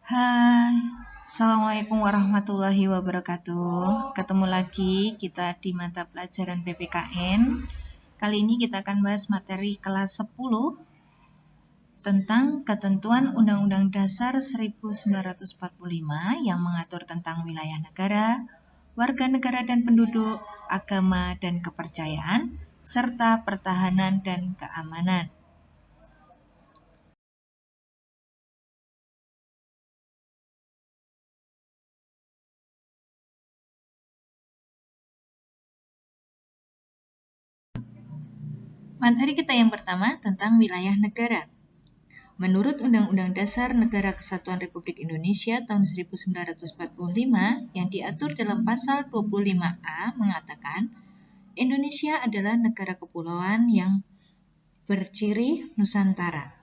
Hai, Assalamualaikum warahmatullahi wabarakatuh. Ketemu lagi kita di mata pelajaran PPKN. Kali ini kita akan bahas materi kelas 10 tentang ketentuan Undang-Undang Dasar 1945 yang mengatur tentang wilayah negara, warga negara dan penduduk, agama dan kepercayaan, serta pertahanan dan keamanan. Materi kita yang pertama tentang wilayah negara. Menurut Undang-Undang Dasar Negara Kesatuan Republik Indonesia tahun 1945 yang diatur dalam pasal 25A mengatakan Indonesia adalah negara kepulauan yang berciri Nusantara.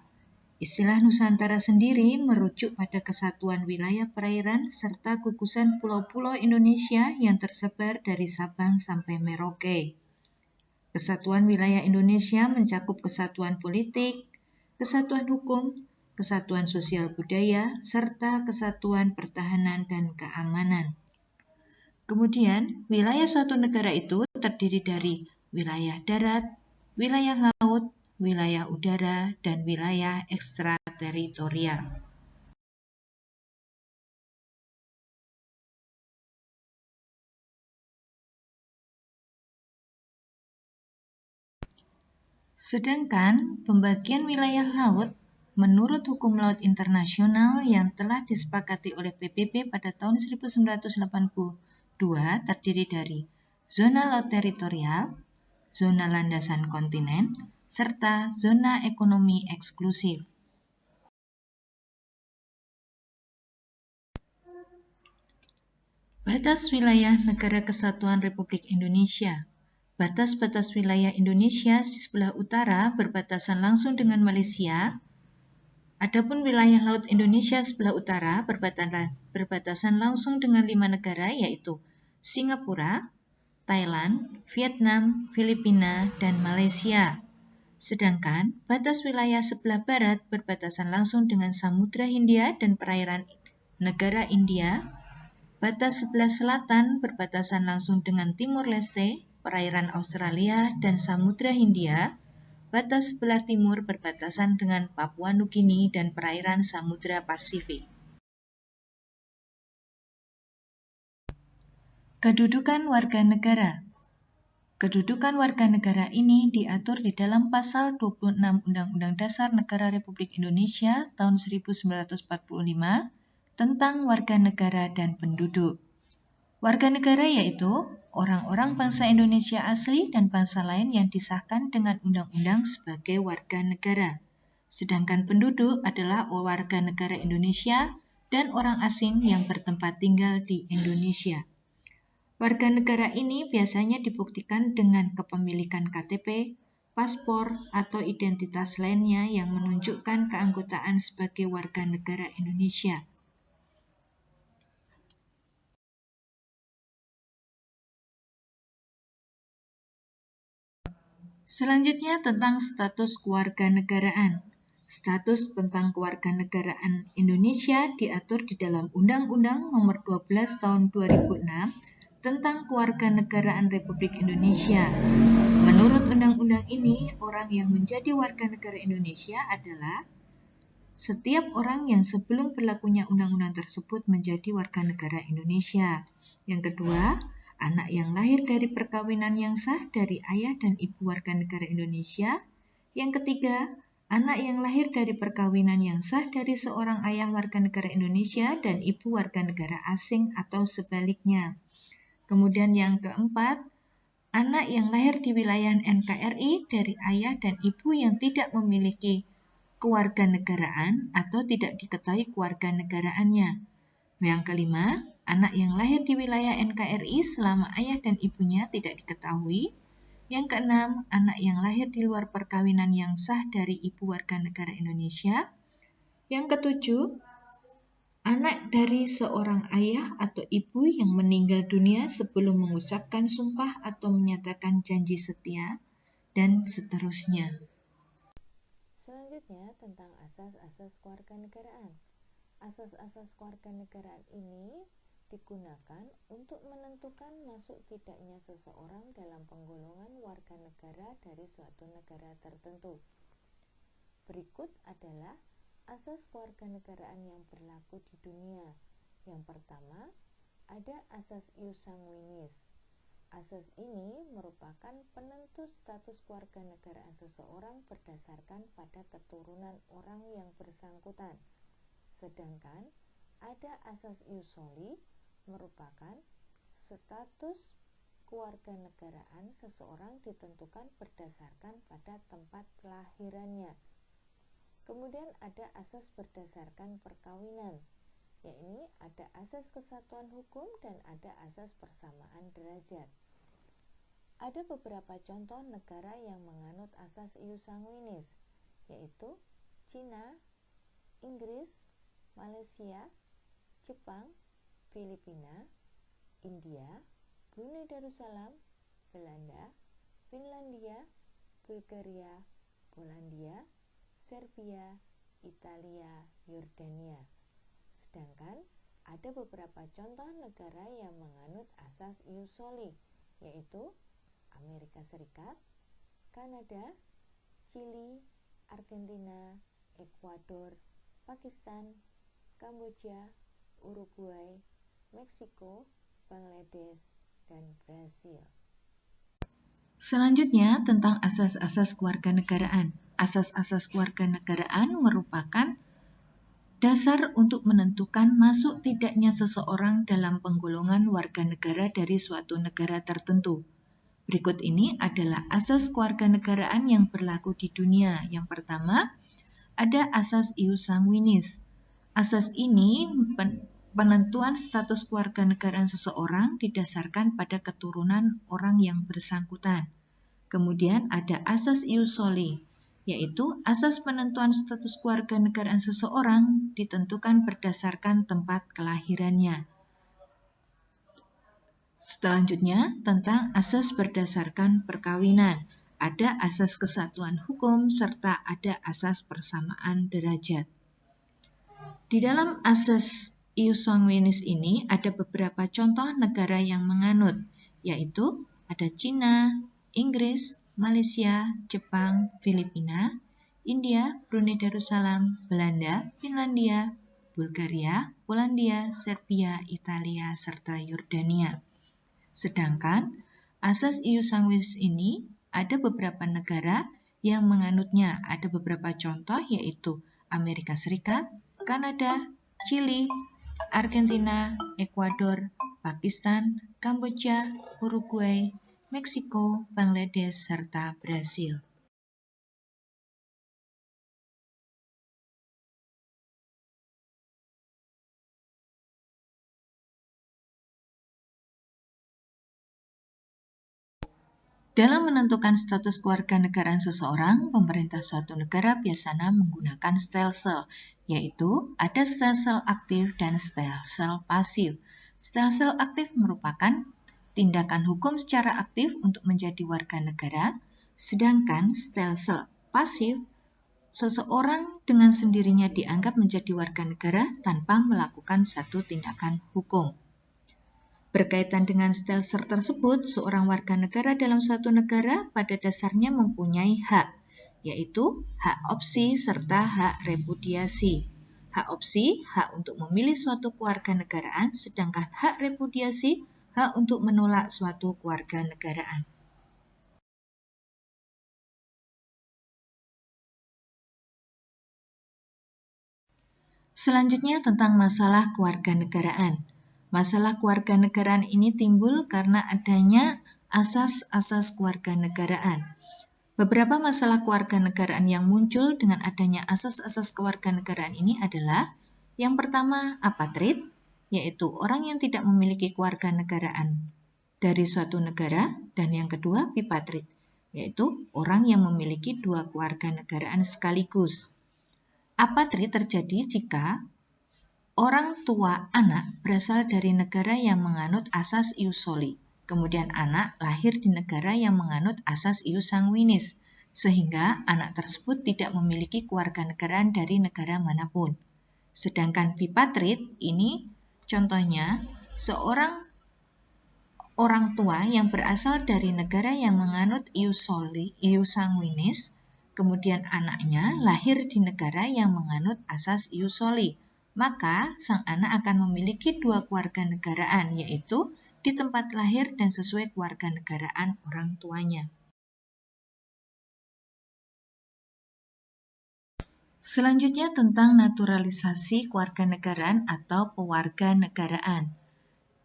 Istilah Nusantara sendiri merujuk pada kesatuan wilayah perairan serta gugusan pulau-pulau Indonesia yang tersebar dari Sabang sampai Merauke. Kesatuan wilayah Indonesia mencakup kesatuan politik, kesatuan hukum, kesatuan sosial budaya, serta kesatuan pertahanan dan keamanan. Kemudian, wilayah suatu negara itu terdiri dari wilayah darat, wilayah laut, wilayah udara, dan wilayah ekstrateritorial. Sedangkan pembagian wilayah laut menurut hukum laut internasional yang telah disepakati oleh PBB pada tahun 1982 terdiri dari zona laut teritorial, zona landasan kontinen, serta zona ekonomi eksklusif. Batas wilayah Negara Kesatuan Republik Indonesia. Batas-batas wilayah Indonesia di sebelah utara berbatasan langsung dengan Malaysia. Adapun wilayah laut Indonesia sebelah utara berbatasan langsung dengan 5 negara yaitu Singapura, Thailand, Vietnam, Filipina, dan Malaysia. Sedangkan batas wilayah sebelah barat berbatasan langsung dengan Samudra Hindia dan perairan negara India. Batas sebelah selatan berbatasan langsung dengan Timor Leste, perairan Australia, dan Samudra Hindia. Batas sebelah timur berbatasan dengan Papua Nugini dan perairan Samudra Pasifik. Kedudukan warga negara. Kedudukan warga negara ini diatur di dalam pasal 26 Undang-Undang Dasar Negara Republik Indonesia tahun 1945 tentang warga negara dan penduduk. Warga negara yaitu orang-orang bangsa Indonesia asli dan bangsa lain yang disahkan dengan undang-undang sebagai warga negara. Sedangkan penduduk adalah warga negara Indonesia dan orang asing yang bertempat tinggal di Indonesia. Warga negara ini biasanya dibuktikan dengan kepemilikan KTP, paspor, atau identitas lainnya yang menunjukkan keanggotaan sebagai warga negara Indonesia. Selanjutnya tentang status kewarganegaraan. Status tentang kewarganegaraan Indonesia diatur di dalam Undang-Undang Nomor 12 Tahun 2006 tentang Kewarganegaraan Republik Indonesia. Menurut undang-undang ini, orang yang menjadi warga negara Indonesia adalah setiap orang yang sebelum berlakunya undang-undang tersebut menjadi warga negara Indonesia. Yang kedua, anak yang lahir dari perkawinan yang sah dari ayah dan ibu warga negara Indonesia. Yang ketiga, anak yang lahir dari perkawinan yang sah dari seorang ayah warga negara Indonesia dan ibu warga negara asing atau sebaliknya. Kemudian yang keempat, anak yang lahir di wilayah NKRI dari ayah dan ibu yang tidak memiliki kewarganegaraan atau tidak diketahui kewarganegaraannya. Yang kelima, anak yang lahir di wilayah NKRI selama ayah dan ibunya tidak diketahui. Yang keenam, anak yang lahir di luar perkawinan yang sah dari ibu warga negara Indonesia. Yang ketujuh, anak dari seorang ayah atau ibu yang meninggal dunia sebelum mengucapkan sumpah atau menyatakan janji setia, dan seterusnya. Selanjutnya tentang asas-asas kewarganegaraan. Asas-asas kewarganegaraan ini digunakan untuk menentukan masuk tidaknya seseorang dalam penggolongan warga negara dari suatu negara tertentu. Berikut adalah asas kewarganegaraan yang berlaku di dunia. Yang pertama, ada asas ius sanguinis. Asas ini merupakan penentu status kewarganegaraan seseorang berdasarkan pada keturunan orang yang bersangkutan. Sedangkan ada asas ius soli merupakan status kewarganegaraan seseorang ditentukan berdasarkan pada tempat kelahirannya. Kemudian ada asas berdasarkan perkawinan, yakni ada asas kesatuan hukum dan ada asas persamaan derajat. Ada beberapa contoh negara yang menganut asas ius sanguinis, yaitu Cina, Inggris, Malaysia, Jepang, Filipina, India, Brunei Darussalam, Belanda, Finlandia, Bulgaria, Polandia, Serbia, Italia, Yordania. Sedangkan ada beberapa contoh negara yang menganut asas ius soli, yaitu Amerika Serikat, Kanada, Chili, Argentina, Ekuador, Pakistan, Kamboja, Uruguay, Meksiko, Bangladesh, dan Brasil. Selanjutnya tentang asas-asas kewarganegaraan. Asas-asas kewarganegaraan merupakan dasar untuk menentukan masuk tidaknya seseorang dalam penggolongan warga negara dari suatu negara tertentu. Berikut ini adalah asas kewarganegaraan yang berlaku di dunia. Yang pertama, ada asas ius sanguinis. Asas ini penentuan status kewarganegaraan seseorang didasarkan pada keturunan orang yang bersangkutan. Kemudian ada asas ius soli, yaitu asas penentuan status kewarganegaraan seseorang ditentukan berdasarkan tempat kelahirannya. Selanjutnya, tentang asas berdasarkan perkawinan. Ada asas kesatuan hukum serta ada asas persamaan derajat. Di dalam asas ius sanguinis ini ada beberapa contoh negara yang menganut, yaitu ada Cina, Inggris, Malaysia, Jepang, Filipina, India, Brunei Darussalam, Belanda, Finlandia, Bulgaria, Polandia, Serbia, Italia, serta Yordania. Sedangkan asas ius sanguinis ini ada beberapa negara yang menganutnya. Ada beberapa contoh yaitu Amerika Serikat, Kanada, Chili, Argentina, Ekuador, Pakistan, Kamboja, Uruguay, Meksiko, Bangladesh, serta Brasil. Dalam menentukan status kewarganegaraan seseorang, pemerintah suatu negara biasanya menggunakan stelsel, yaitu ada stelsel aktif dan stelsel pasif. Stelsel aktif merupakan tindakan hukum secara aktif untuk menjadi warga negara, sedangkan stelsel pasif, seseorang dengan sendirinya dianggap menjadi warga negara tanpa melakukan satu tindakan hukum. Berkaitan dengan stelsel tersebut, seorang warga negara dalam suatu negara pada dasarnya mempunyai hak, yaitu hak opsi serta hak repudiasi. Hak opsi, hak untuk memilih suatu kewarganegaraan, sedangkan hak repudiasi, hak untuk menolak suatu kewarganegaraan. Selanjutnya tentang masalah kewarganegaraan. Masalah kewarganegaraan ini timbul karena adanya asas-asas kewarganegaraan. Beberapa masalah kewarganegaraan yang muncul dengan adanya asas-asas kewarganegaraan ini adalah yang pertama, apatrid, yaitu orang yang tidak memiliki kewarganegaraan dari suatu negara, dan yang kedua, bipatrid, yaitu orang yang memiliki dua kewarganegaraan sekaligus. Apatrid terjadi jika orang tua anak berasal dari negara yang menganut asas ius soli, kemudian anak lahir di negara yang menganut asas ius sanguinis, sehingga anak tersebut tidak memiliki kewarganegaraan dari negara manapun. Sedangkan bipatrit ini contohnya seorang orang tua yang berasal dari negara yang menganut ius sanguinis, kemudian anaknya lahir di negara yang menganut asas ius soli, maka sang anak akan memiliki dua kewarganegaraan, yaitu di tempat lahir dan sesuai kewarganegaraan orang tuanya. Selanjutnya tentang naturalisasi kewarganegaraan atau pewarganegaraan.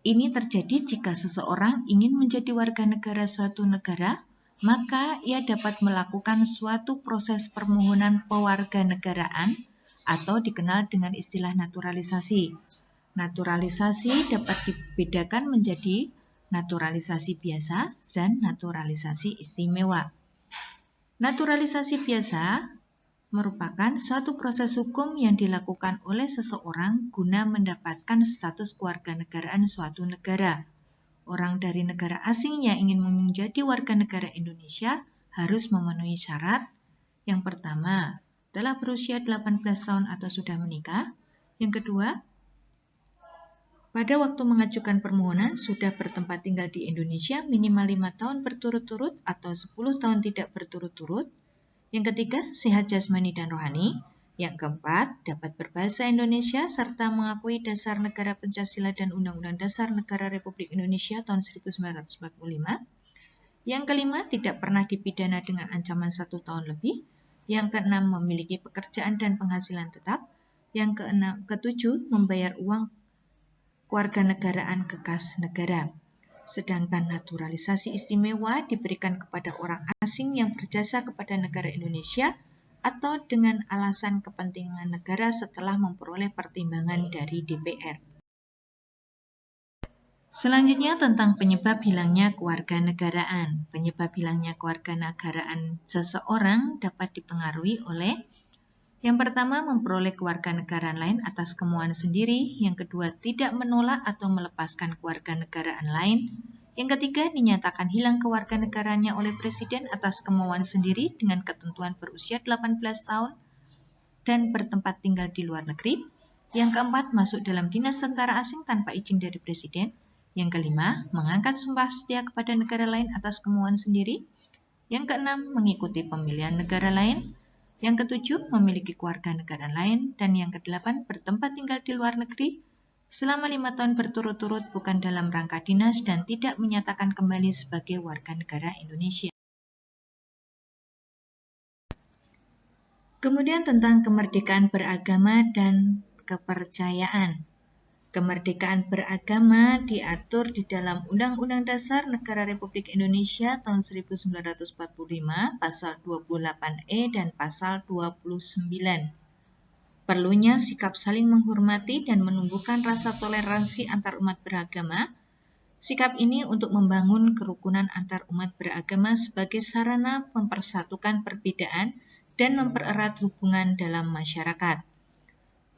Ini terjadi jika seseorang ingin menjadi warga negara suatu negara, maka ia dapat melakukan suatu proses permohonan pewarganegaraan atau dikenal dengan istilah naturalisasi. Naturalisasi dapat dibedakan menjadi naturalisasi biasa dan naturalisasi istimewa. Naturalisasi biasa merupakan suatu proses hukum yang dilakukan oleh seseorang guna mendapatkan status kewarganegaraan suatu negara. Orang dari negara asing yang ingin menjadi warga negara Indonesia harus memenuhi syarat. Yang pertama, telah berusia 18 tahun atau sudah menikah. Yang kedua, pada waktu mengajukan permohonan sudah bertempat tinggal di Indonesia minimal 5 tahun berturut-turut atau 10 tahun tidak berturut-turut. Yang ketiga, sehat jasmani dan rohani. Yang keempat, dapat berbahasa Indonesia serta mengakui dasar negara Pancasila dan Undang-Undang Dasar Negara Republik Indonesia tahun 1945. Yang kelima, tidak pernah dipidana dengan ancaman 1 tahun lebih. Yang keenam, memiliki pekerjaan dan penghasilan tetap. Yang ketujuh, membayar uang kewarganegaraan ke kas negara. Sedangkan naturalisasi istimewa diberikan kepada orang asing yang berjasa kepada negara Indonesia atau dengan alasan kepentingan negara setelah memperoleh pertimbangan dari DPR. Selanjutnya tentang penyebab hilangnya kewarganegaraan. Penyebab hilangnya kewarganegaraan seseorang dapat dipengaruhi oleh yang pertama, memperoleh kewarganegaraan lain atas kemauan sendiri. Yang kedua, tidak menolak atau melepaskan kewarganegaraan lain. Yang ketiga, dinyatakan hilang kewarganegaraannya oleh presiden atas kemauan sendiri dengan ketentuan berusia 18 tahun dan bertempat tinggal di luar negeri. Yang keempat, masuk dalam dinas tentara asing tanpa izin dari presiden. Yang kelima, mengangkat sumpah setia kepada negara lain atas kemauan sendiri. Yang keenam, mengikuti pemilihan negara lain. Yang ketujuh, memiliki kewarganegaraan lain. Dan yang kedelapan, bertempat tinggal di luar negeri selama 5 tahun berturut-turut bukan dalam rangka dinas dan tidak menyatakan kembali sebagai warga negara Indonesia. Kemudian tentang kemerdekaan beragama dan kepercayaan. Kemerdekaan beragama diatur di dalam Undang-Undang Dasar Negara Republik Indonesia tahun 1945, pasal 28E dan pasal 29. Perlunya sikap saling menghormati dan menumbuhkan rasa toleransi antar umat beragama. Sikap ini untuk membangun kerukunan antar umat beragama sebagai sarana mempersatukan perbedaan dan mempererat hubungan dalam masyarakat.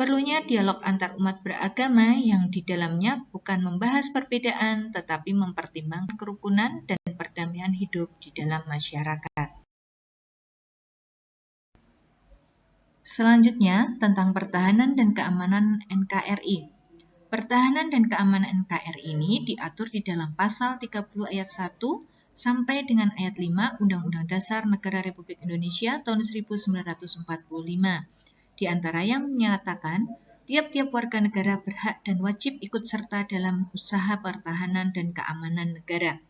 Perlunya dialog antar umat beragama yang di dalamnya bukan membahas perbedaan, tetapi mempertimbangkan kerukunan dan perdamaian hidup di dalam masyarakat. Selanjutnya, tentang pertahanan dan keamanan NKRI. Pertahanan dan keamanan NKRI ini diatur di dalam pasal 30 ayat 1 sampai dengan ayat 5 Undang-Undang Dasar Negara Republik Indonesia tahun 1945. Di antara yang menyatakan, tiap-tiap warga negara berhak dan wajib ikut serta dalam usaha pertahanan dan keamanan negara.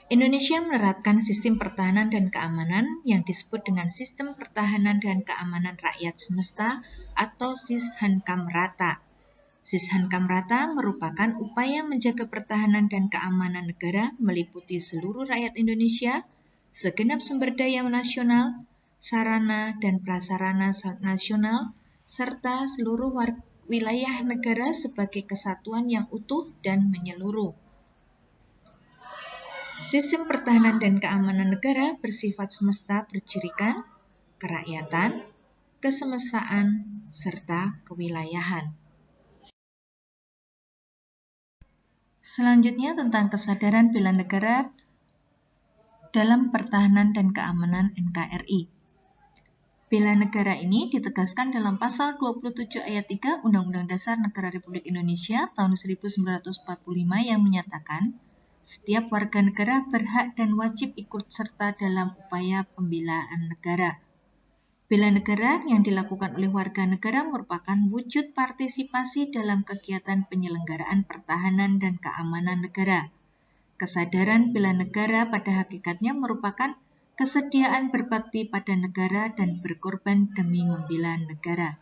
Indonesia menerapkan sistem pertahanan dan keamanan yang disebut dengan Sistem Pertahanan dan Keamanan Rakyat Semesta atau SISHANKAMRATA. SISHANKAMRATA merupakan upaya menjaga pertahanan dan keamanan negara meliputi seluruh rakyat Indonesia, segenap sumber daya nasional, sarana dan prasarana nasional, serta seluruh wilayah negara sebagai kesatuan yang utuh dan menyeluruh. Sistem pertahanan dan keamanan negara bersifat semesta bercirikan, kerakyatan, kesemestaan, serta kewilayahan. Selanjutnya tentang kesadaran bela negara dalam pertahanan dan keamanan NKRI. Bela negara ini ditegaskan dalam pasal 27 ayat 3 Undang-Undang Dasar Negara Republik Indonesia tahun 1945 yang menyatakan setiap warga negara berhak dan wajib ikut serta dalam upaya pembelaan negara. Bela negara yang dilakukan oleh warga negara merupakan wujud partisipasi dalam kegiatan penyelenggaraan pertahanan dan keamanan negara. Kesadaran bela negara pada hakikatnya merupakan kesediaan berbakti pada negara dan berkorban demi membela negara.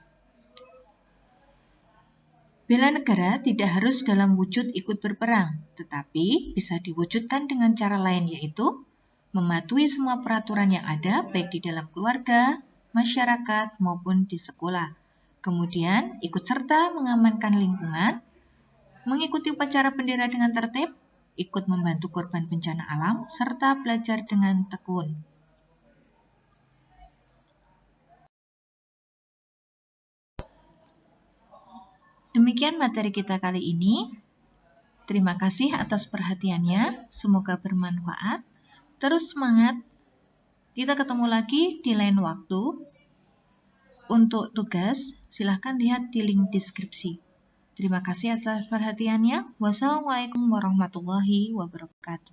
Bela negara tidak harus dalam wujud ikut berperang, tetapi bisa diwujudkan dengan cara lain, yaitu mematuhi semua peraturan yang ada baik di dalam keluarga, masyarakat, maupun di sekolah. Kemudian ikut serta mengamankan lingkungan, mengikuti upacara bendera dengan tertib, ikut membantu korban bencana alam, serta belajar dengan tekun. Demikian materi kita kali ini. Terima kasih atas perhatiannya, semoga bermanfaat. Terus semangat, kita ketemu lagi di lain waktu. Untuk tugas, silahkan lihat di link deskripsi. Terima kasih atas perhatiannya. Wassalamualaikum warahmatullahi wabarakatuh.